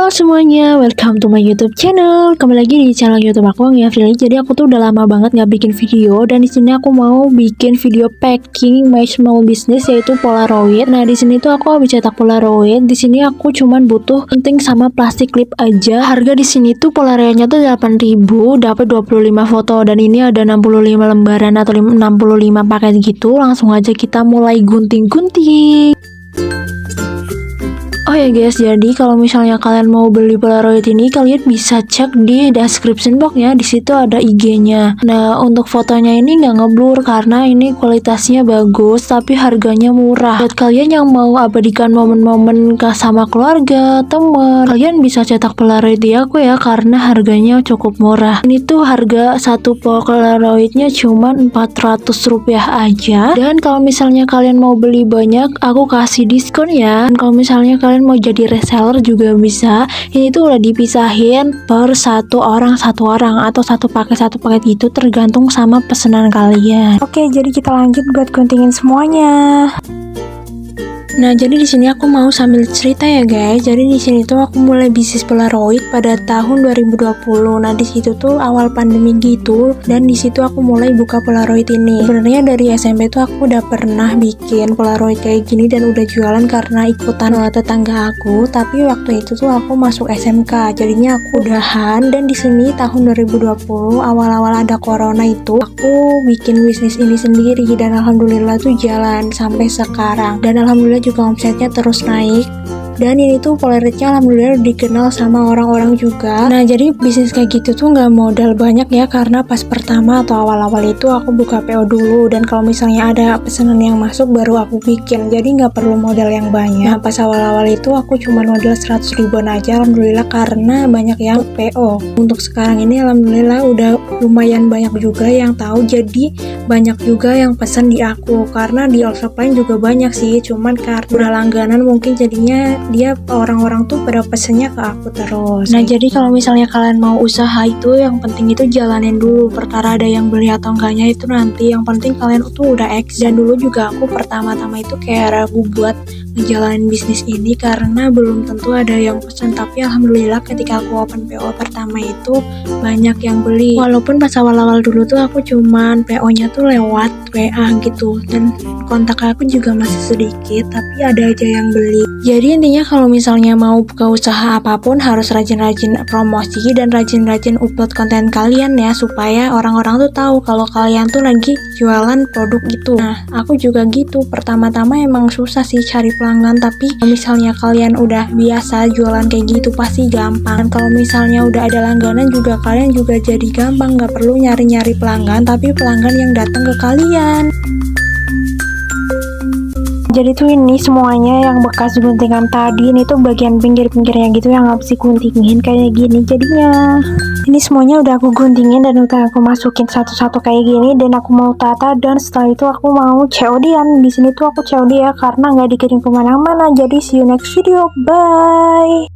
Halo semuanya, welcome to my YouTube channel. Kembali lagi di channel YouTube aku, Anggi. Jadi aku tuh udah lama banget nggak bikin video, dan di sini aku mau bikin video packing my small business, yaitu Polaroid. Nah, di sini tuh aku habis cetak Polaroid. Di sini aku cuman butuh penting sama plastik clip aja. Harga di sini tuh Polaroidnya tuh 8.000, dapat 25 foto, dan ini ada 65 lembaran atau 65 paket gitu. Langsung aja kita mulai gunting-gunting. Oh ya guys, jadi kalau misalnya kalian mau beli Polaroid ini, kalian bisa cek di description box ya. Di situ ada IG-nya. Nah, untuk fotonya ini nggak ngeblur karena ini kualitasnya bagus, tapi harganya murah. Buat kalian yang mau abadikan momen-momen sama keluarga, teman, kalian bisa cetak Polaroid di aku ya, karena harganya cukup murah. Ini tuh harga satu Polaroidnya cuma 400 rupiah aja. Dan kalau misalnya kalian mau beli banyak, aku kasih diskon ya. Dan kalau misalnya kalian mau jadi reseller juga bisa. Ini tuh udah dipisahin per satu orang atau satu paket gitu, tergantung sama pesanan kalian. Oke, jadi kita lanjut buat guntingin semuanya. Nah, jadi di sini aku mau sambil cerita ya guys. Jadi di sini tuh aku mulai bisnis Polaroid pada tahun 2020. Nah, di situ tuh awal pandemi gitu, dan di situ aku mulai buka Polaroid ini. Sebenarnya dari SMP tuh aku udah pernah bikin Polaroid kayak gini dan udah jualan karena ikutan tetangga aku. Tapi waktu itu tuh aku masuk SMK, jadinya aku udahan. Dan di sini tahun 2020 awal-awal ada corona itu, aku bikin bisnis ini sendiri, dan alhamdulillah tuh jalan sampai sekarang. Dan alhamdulillah juga omsetnya terus naik. Dan ini tuh Polaroidnya alhamdulillah dikenal sama orang-orang juga. Nah, jadi bisnis kayak gitu tuh nggak modal banyak ya, karena pas pertama atau awal-awal itu aku buka PO dulu, dan kalau misalnya ada pesanan yang masuk baru aku bikin, jadi nggak perlu modal yang banyak. Nah, pas awal-awal itu aku cuma modal 100 ribuan aja alhamdulillah, karena banyak yang PO. Untuk sekarang ini alhamdulillah udah lumayan banyak juga yang tahu, jadi banyak juga yang pesan di aku, karena di all-shop lain juga banyak sih, cuman karena udah langganan mungkin jadinya dia orang-orang tuh pada pesennya ke aku terus. Nah, jadi kalau misalnya kalian mau usaha itu, yang penting itu jalanin dulu. Perkara ada yang beli atau enggaknya itu nanti, yang penting kalian tuh udah X. Dan dulu juga aku pertama-tama itu kayak ragu buat ngejalanin bisnis ini karena belum tentu ada yang pesan. Tapi alhamdulillah ketika aku open PO pertama itu banyak yang beli. Walaupun pas awal-awal dulu tuh aku cuman PO-nya tuh lewat WA gitu, dan kontak aku juga masih sedikit, tapi ada aja yang beli. Jadi intinya kalau misalnya mau buka usaha apapun harus rajin-rajin promosi dan rajin-rajin upload konten kalian ya, supaya orang-orang tuh tahu kalau kalian tuh lagi jualan produk itu. Nah, aku juga gitu. Pertama-tama emang susah sih cari pelanggan, tapi kalau misalnya kalian udah biasa jualan kayak gitu pasti gampang. Dan kalau misalnya udah ada langganan juga, kalian juga jadi gampang, nggak perlu nyari-nyari pelanggan, tapi pelanggan yang datang ke kalian. Jadi tuh ini semuanya yang bekas guntingan tadi, ini tuh bagian pinggir-pinggirnya gitu yang habis diguntingin kayak gini. Jadinya ini semuanya udah aku guntingin dan udah aku masukin satu-satu kayak gini, dan aku mau tata, dan setelah itu aku mau COD-an. Di sini tuh aku COD ya, karena nggak dikirim kemana-mana. Jadi see you next video, bye.